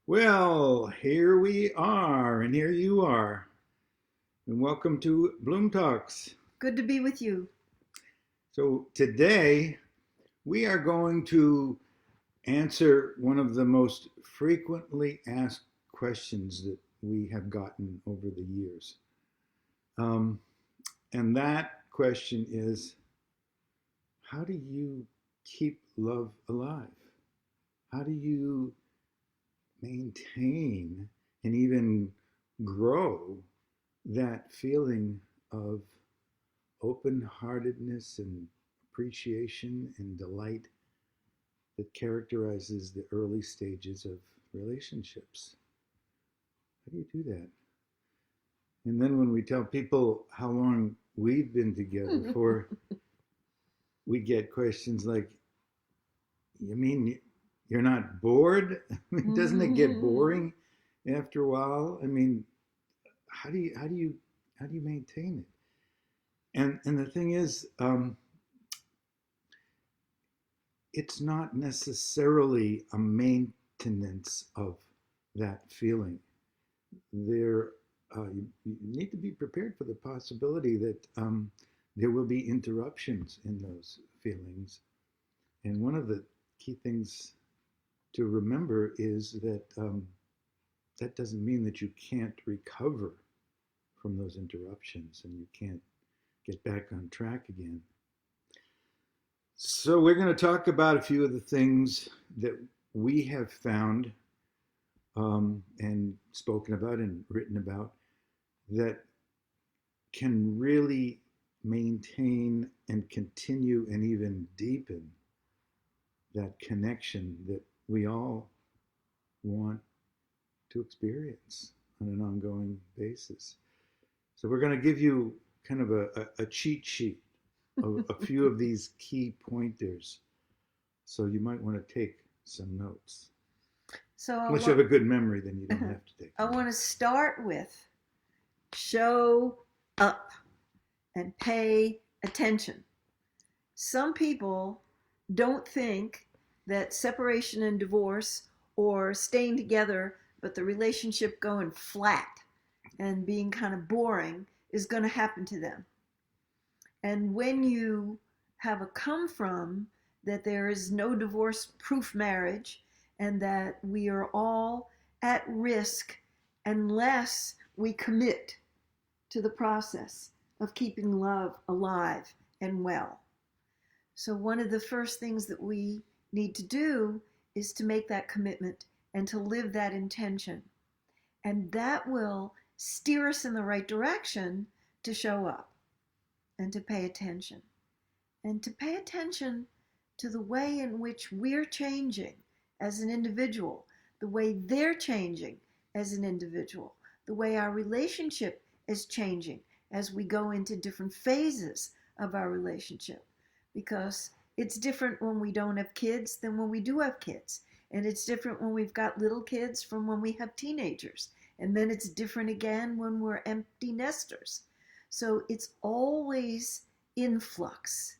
Well, here we are, and here you are, and welcome to Bloom Talks. Good to be with you. So, today we are going to answer one of the most frequently asked questions that we have gotten over the years. Um, and that question is, how do you keep love alive? How do you maintain and even grow that feeling of open heartedness and appreciation and delight that characterizes the early stages of relationships? How do you do that? And then when we tell people how long we've been together for, we get questions like, you mean you're not bored? I mean, doesn't it get boring after a while? I mean, how do you maintain it? And the thing is, it's not necessarily a maintenance of that feeling. You need to be prepared for the possibility that there will be interruptions in those feelings. And one of the key things to remember is that that doesn't mean that you can't recover from those interruptions and you can't get back on track again. So, we're going to talk about a few of the things that we have found and spoken about and written about that can really maintain and continue and even deepen that connection that we all want to experience on an ongoing basis. So, we're going to give you kind of a cheat sheet of a few of these key pointers. So, you might want to take some notes. So Unless you have a good memory, then you don't have to take I them. want to start with show up and pay attention. Some people don't think that separation and divorce or staying together but the relationship going flat and being kind of boring is going to happen to them. And when you have a come from that there is no divorce proof marriage and that we are all at risk unless we commit to the process of keeping love alive and well. So, one of the first things that we need to do is to make that commitment and to live that intention. And that will steer us in the right direction to show up and to pay attention. And to pay attention to the way in which we're changing as an individual, the way they're changing as an individual, the way our relationship is changing as we go into different phases of our relationship. Because it's different when we don't have kids than when we do have kids. And it's different when we've got little kids from when we have teenagers. And then it's different again when we're empty nesters. So it's always in flux.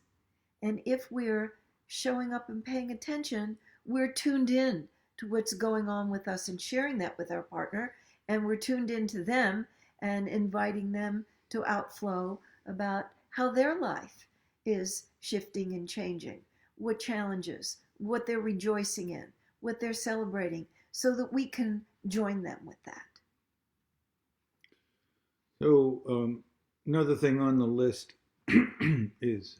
And if we're showing up and paying attention, we're tuned in to what's going on with us and sharing that with our partner. And we're tuned into them and inviting them to outflow about how their life is shifting and changing, what challenges, what they're rejoicing in, what they're celebrating, so that we can join them with that. So, another thing on the list is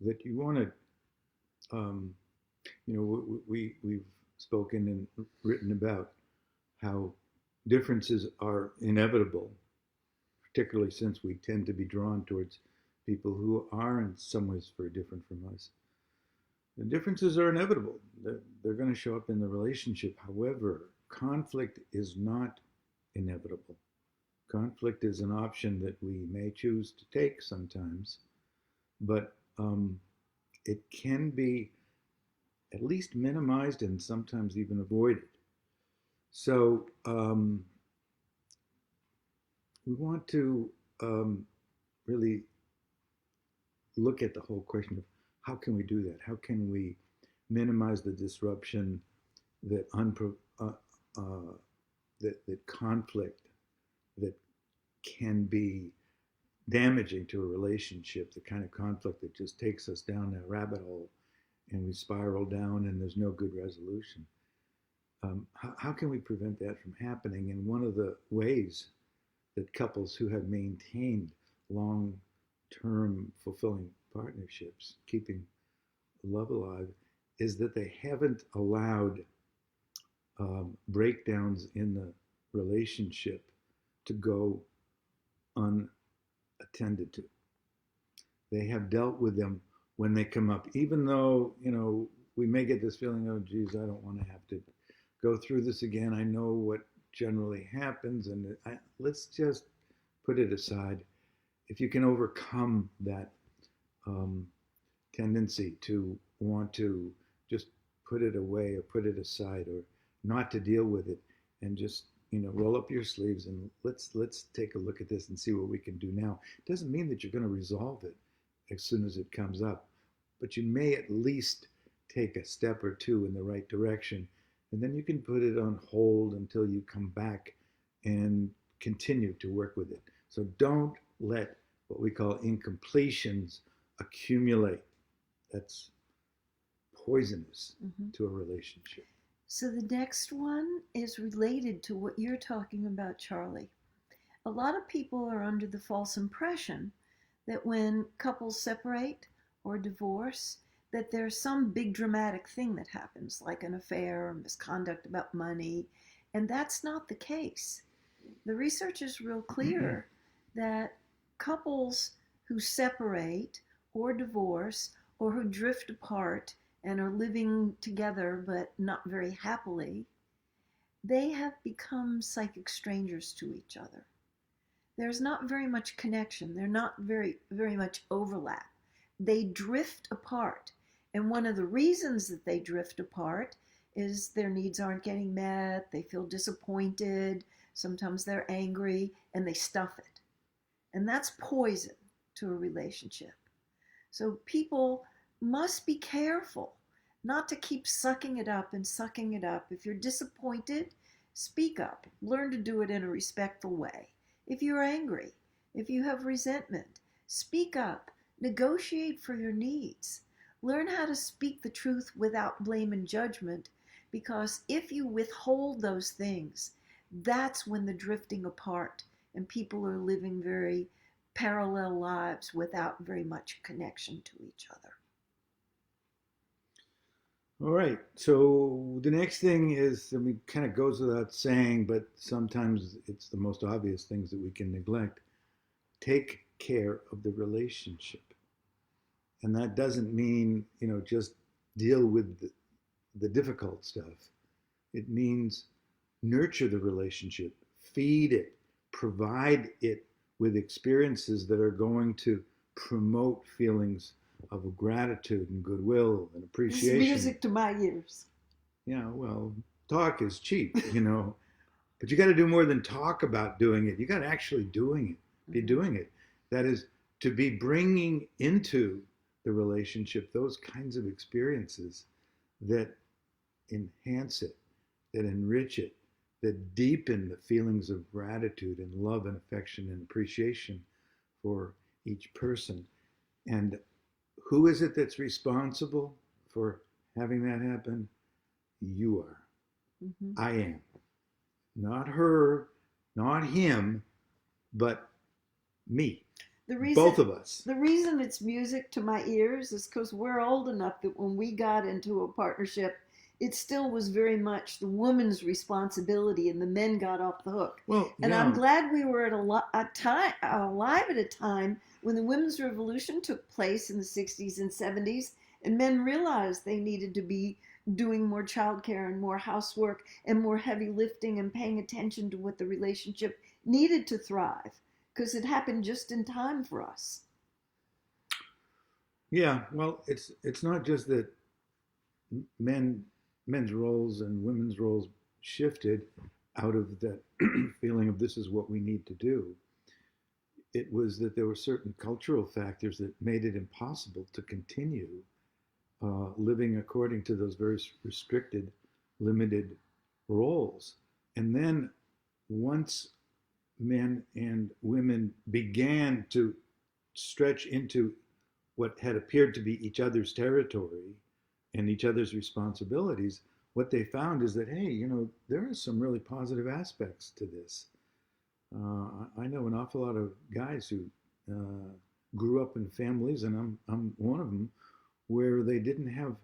that you want to, um, we've spoken and written about how differences are inevitable, particularly since we tend to be drawn towards people who are in some ways very different from us. The differences are inevitable. They're going to show up in the relationship. However, conflict is not inevitable. Conflict is an option that we may choose to take sometimes, but it can be at least minimized and sometimes even avoided. So we want to really look at the whole question of how can we do that? How can we minimize the disruption that uh, that conflict that can be damaging to a relationship, the kind of conflict that just takes us down that rabbit hole and we spiral down and there's no good resolution. How can we prevent that from happening? And one of the ways that couples who have maintained long term fulfilling partnerships, keeping love alive, is that they haven't allowed breakdowns in the relationship to go unattended to. They have dealt with them when they come up, even though, we may get this feeling, oh, geez, I don't want to have to go through this again. I know what generally happens, and let's just put it aside. If you can overcome that tendency to want to just put it away or put it aside or not to deal with it, and just roll up your sleeves and let's take a look at this and see what we can do now. It doesn't mean that you're going to resolve it as soon as it comes up, but you may at least take a step or two in the right direction, and then you can put it on hold until you come back and continue to work with it. So don't let what we call incompletions accumulate. That's poisonous to a relationship. So the next one is related to what you're talking about, Charlie. A lot of people are under the false impression that when couples separate or divorce, that there's some big dramatic thing that happens, like an affair or misconduct about money, and that's not the case. The research is real clear that couples who separate or divorce or who drift apart and are living together but not very happily, they have become psychic strangers to each other. There's not very much connection. There's not very much overlap. They drift apart. And one of the reasons that they drift apart is their needs aren't getting met, they feel disappointed, sometimes they're angry, and they stuff it. And that's poison to a relationship. So people must be careful not to keep sucking it up and sucking it up. If you're disappointed, speak up. Learn to do it in a respectful way. If you're angry, if you have resentment, speak up. Negotiate for your needs. Learn how to speak the truth without blame and judgment, because if you withhold those things, that's when the drifting apart and people are living very parallel lives without very much connection to each other. All right. So the next thing is, kind of goes without saying, but sometimes it's the most obvious things that we can neglect. Take care of the relationship. And that doesn't mean, just deal with the difficult stuff. It means nurture the relationship, feed it, provide it with experiences that are going to promote feelings of gratitude and goodwill and appreciation. It's music to my ears. Yeah, well, talk is cheap, but you got to do more than talk about doing it. You got to actually doing it, be doing it. That is, to be bringing into the relationship those kinds of experiences that enhance it, that enrich it, that deepen the feelings of gratitude and love and affection and appreciation for each person. And who is it that's responsible for having that happen? You are. I am. Not her, not him, but me. Both of us. The reason it's music to my ears is because we're old enough that when we got into a partnership, it still was very much the woman's responsibility and the men got off the hook. Well, and I'm glad we were alive at a time when the women's revolution took place in the 60s and 70s, and men realized they needed to be doing more childcare and more housework and more heavy lifting and paying attention to what the relationship needed to thrive, because it happened just in time for us. Yeah, well, it's not just that men's roles and women's roles shifted out of that feeling of this is what we need to do. It was that there were certain cultural factors that made it impossible to continue living according to those very restricted, limited roles. And then once men and women began to stretch into what had appeared to be each other's territory and each other's responsibilities, what they found is that, hey, there are some really positive aspects to this. I know an awful lot of guys who grew up in families, and I'm one of them, where they didn't have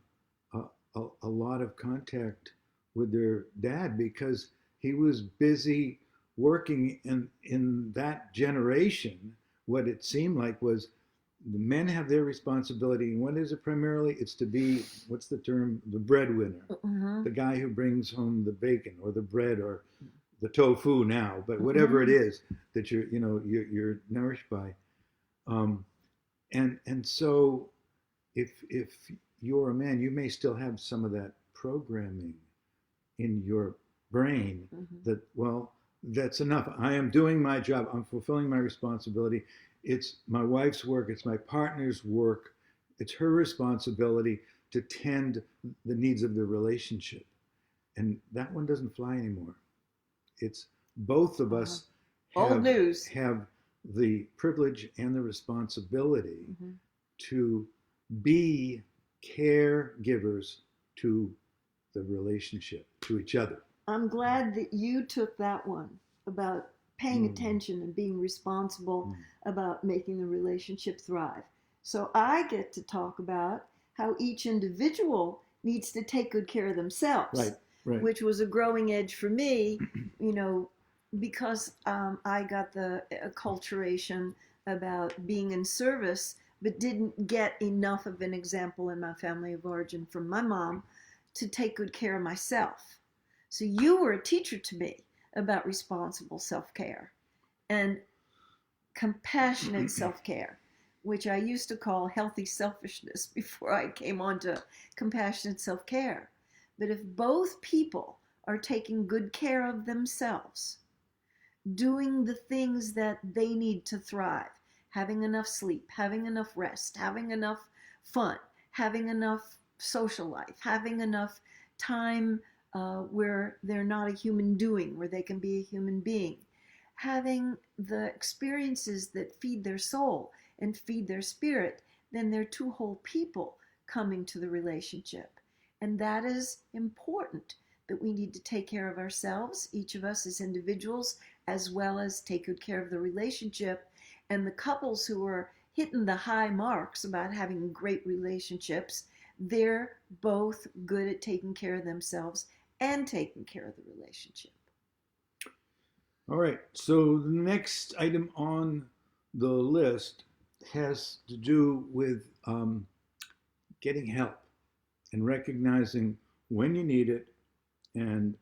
a lot of contact with their dad because he was busy working in that generation. What it seemed like was the men have their responsibility, and what is it primarily? It's to be, what's the term, the breadwinner, the guy who brings home the bacon or the bread or the tofu now, but whatever it is that you're nourished by. And so if you're a man, you may still have some of that programming in your brain that, well, that's enough. I am doing my job. I'm fulfilling my responsibility. It's my wife's work. It's my partner's work. It's her responsibility to tend the needs of the relationship. And that one doesn't fly anymore. It's both of us Old news. have the privilege and the responsibility to be caregivers to the relationship, to each other. I'm glad that you took that one about paying attention and being responsible about making the relationship thrive. So I get to talk about how each individual needs to take good care of themselves, right. which was a growing edge for me, because I got the acculturation about being in service, but didn't get enough of an example in my family of origin from my mom to take good care of myself. So you were a teacher to me about responsible self-care and compassionate self-care, which I used to call healthy selfishness before I came on to compassionate self-care. But if both people are taking good care of themselves, doing the things that they need to thrive, having enough sleep, having enough rest, having enough fun, having enough social life, having enough time where they're not a human doing, where they can be a human being, having the experiences that feed their soul and feed their spirit, then they're two whole people coming to the relationship. And that is important, that we need to take care of ourselves, each of us as individuals, as well as take good care of the relationship. And the couples who are hitting the high marks about having great relationships, they're both good at taking care of themselves and taking care of the relationship. All right. So the next item on the list has to do with getting help and recognizing when you need it and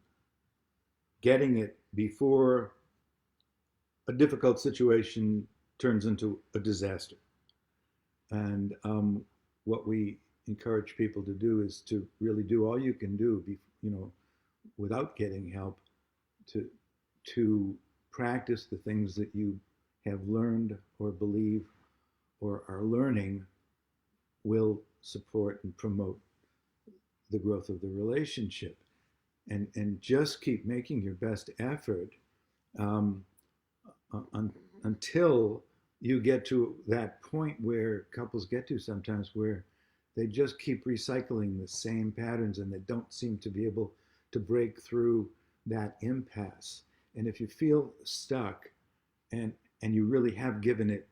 getting it before a difficult situation turns into a disaster. And what we encourage people to do is to really do all you can do, without getting help, to practice the things that you have learned or believe or are learning will support and promote the growth of the relationship. And just keep making your best effort until you get to that point where couples get to sometimes, where they just keep recycling the same patterns and they don't seem to be able to break through that impasse. And if you feel stuck and you really have given it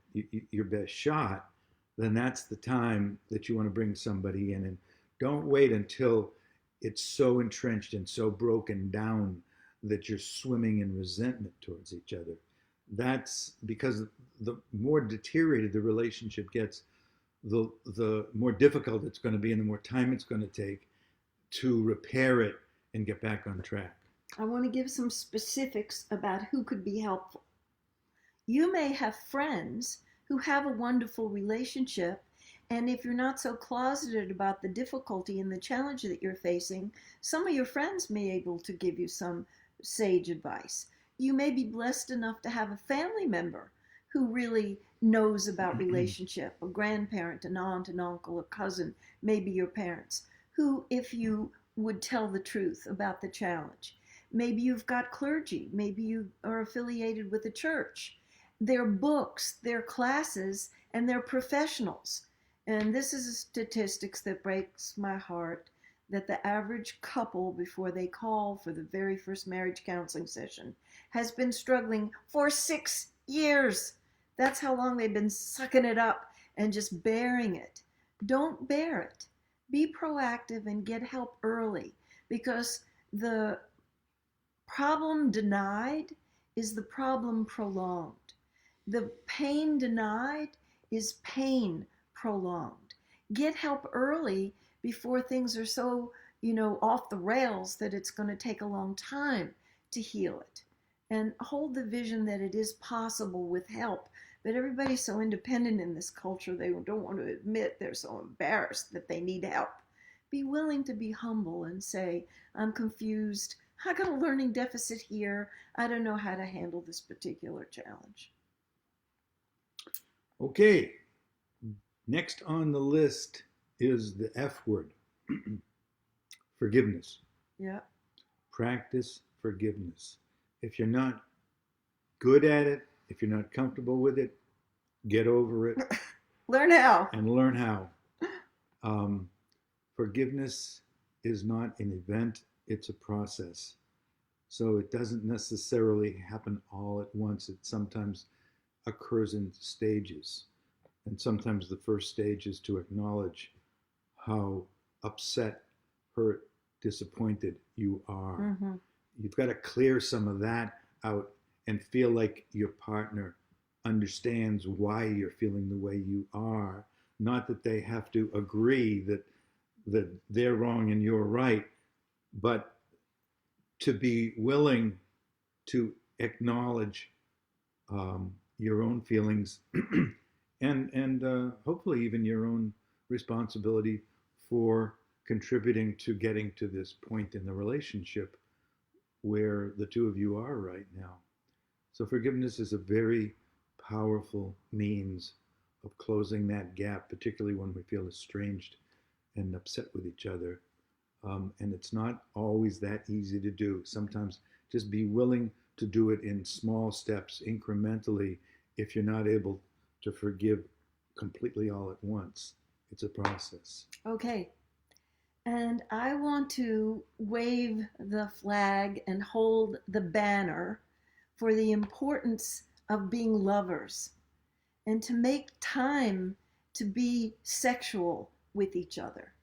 your best shot, then that's the time that you want to bring somebody in. And don't wait until it's so entrenched and so broken down that you're swimming in resentment towards each other. That's because the more deteriorated the relationship gets, the more difficult it's going to be and the more time it's going to take to repair it and get back on track. I want to give some specifics about who could be helpful. You may have friends who have a wonderful relationship, and if you're not so closeted about the difficulty and the challenge that you're facing, some of your friends may be able to give you some sage advice. You may be blessed enough to have a family member who really knows about relationship, a grandparent, an aunt, an uncle, a cousin, maybe your parents, who, if you would tell the truth about the challenge, Maybe you've got clergy. Maybe you are affiliated with a church. Their books, their classes, and their professionals. And this is a statistics that breaks my heart, that the average couple, before they call for the very first marriage counseling session, has been struggling for 6 years. That's how long they've been sucking it up and just bearing it. Don't bear it. Be proactive and get help early, because the problem denied is the problem prolonged. The pain denied is pain prolonged. Get help early before things are so, off the rails that it's going to take a long time to heal it. And hold the vision that it is possible with help. But everybody's so independent in this culture, they don't want to admit, they're so embarrassed that they need help. Be willing to be humble and say, I'm confused. I got a learning deficit here. I don't know how to handle this particular challenge. Okay, next on the list is the F word, forgiveness. Yeah. Practice forgiveness. If you're not good at it, if you're not comfortable with it, get over it. Learn how. And learn how. Forgiveness is not an event, it's a process. So it doesn't necessarily happen all at once. It sometimes occurs in stages. And sometimes the first stage is to acknowledge how upset, hurt, disappointed you are. Mm-hmm. You've got to clear some of that out and feel like your partner understands why you're feeling the way you are. Not that they have to agree that they're wrong and you're right, but to be willing to acknowledge your own feelings and hopefully even your own responsibility for contributing to getting to this point in the relationship where the two of you are right now. So forgiveness is a very powerful means of closing that gap, particularly when we feel estranged and upset with each other. And it's not always that easy to do. Sometimes just be willing to do it in small steps, incrementally, if you're not able to forgive completely all at once. It's a process. Okay. And I want to wave the flag and hold the banner for the importance of being lovers and to make time to be sexual with each other,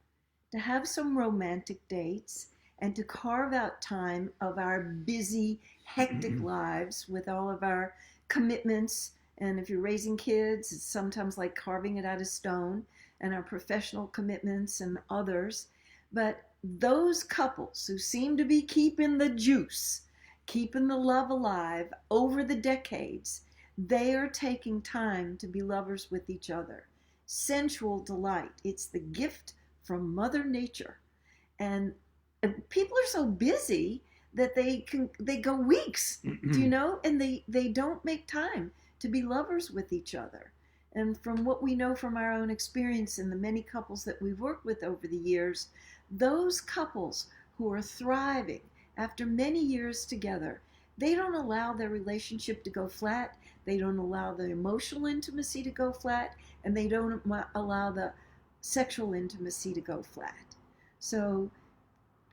to have some romantic dates, and to carve out time of our busy, hectic lives with all of our commitments. And if you're raising kids, it's sometimes like carving it out of stone, and our professional commitments and others. But those couples who seem to be keeping the juice, keeping the love alive over the decades, they are taking time to be lovers with each other. Sensual delight. It's the gift from Mother Nature. And people are so busy that they go weeks, and they don't make time to be lovers with each other. And from what we know from our own experience and the many couples that we've worked with over the years, those couples who are thriving after many years together, they don't allow their relationship to go flat. They don't allow the emotional intimacy to go flat, and they don't allow the sexual intimacy to go flat. So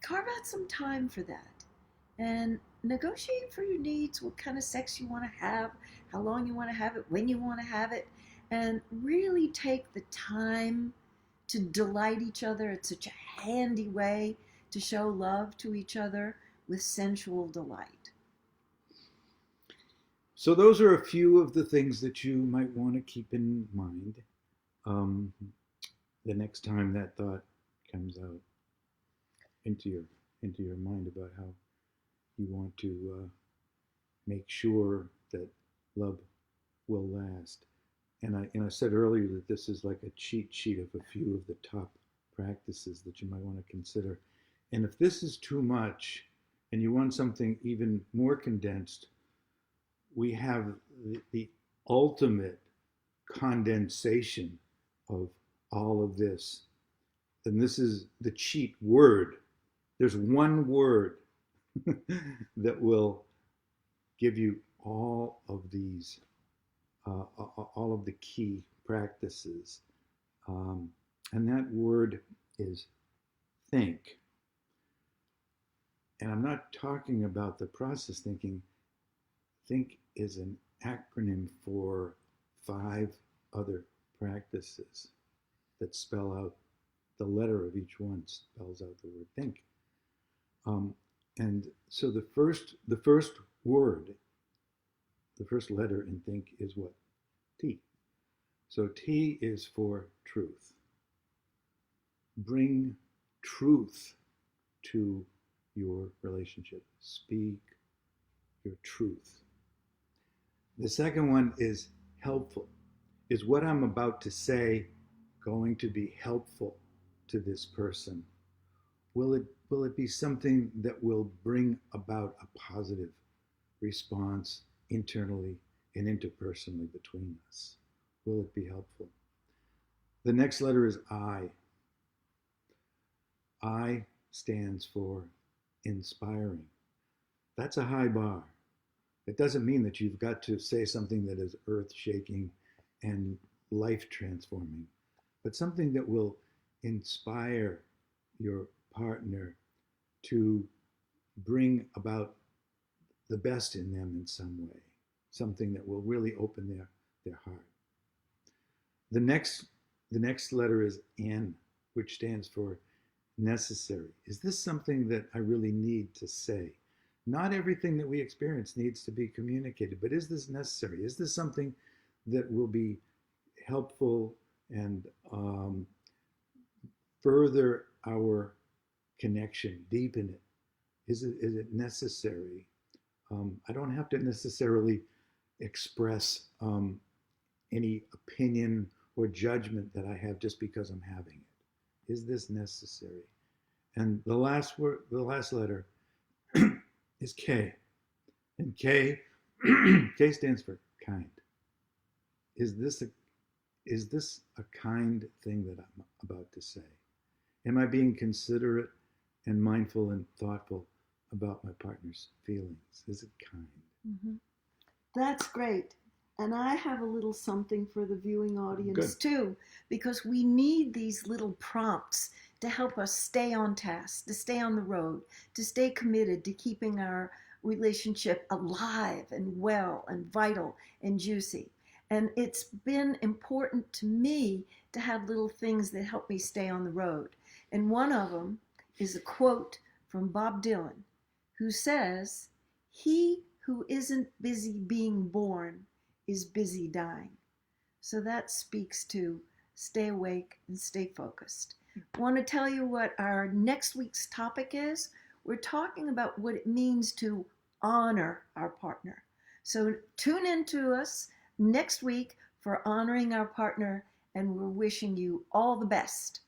carve out some time for that and negotiate for your needs, what kind of sex you want to have, how long you want to have it, when you want to have it, and really take the time to delight each other. It's such a handy way to show love to each other with sensual delight. So those are a few of the things that you might want to keep in mind the next time that thought comes out into your mind about how you want to make sure that love will last. And I said earlier that this is like a cheat sheet of a few of the top practices that you might want to consider. And if this is too much and you want something even more condensed, we have the ultimate condensation of all of this. And this is the cheat word. There's one word that will give you all of these, all of the key practices. Um, and that word is think. And I'm not talking about the process thinking. Think is an acronym for 5 other practices that spell out the letter of each one spells out the word think. Um, and so the first word, the first letter in think is what? T. So T is for truth. Bring truth to your relationship. Speak your truth. The second one is helpful. Is what I'm about to say going to be helpful to this person? Will it be something that will bring about a positive response internally and interpersonally between us? Will it be helpful? The next letter is I. I stands for inspiring. That's a high bar. It doesn't mean that you've got to say something that is earth shaking and life transforming, but something that will inspire your partner to bring about the best in them in some way, something that will really open their heart. The next letter is N, which stands for necessary. Is this something that I really need to say? Not everything that we experience needs to be communicated, but is this necessary? Is this something that will be helpful and further our connection, deepen it? Is it necessary? I don't have to necessarily express any opinion or judgment that I have just because I'm having it. Is this necessary? And the last word, the last letter is K. And K, K stands for kind. Is this a kind thing that I'm about to say? Am I being considerate and mindful and thoughtful about my partner's feelings? Is it kind? Mm-hmm. That's great. And I have a little something for the viewing audience too, because we need these little prompts to help us stay on task, to stay on the road, to stay committed to keeping our relationship alive and well and vital and juicy. And it's been important to me to have little things that help me stay on the road. And one of them is a quote from Bob Dylan, who says, "He who isn't busy being born is busy dying." So that speaks to stay awake and stay focused. I want to tell you what our next week's topic is. We're talking about what it means to honor our partner. So tune in to us next week for honoring our partner, and we're wishing you all the best.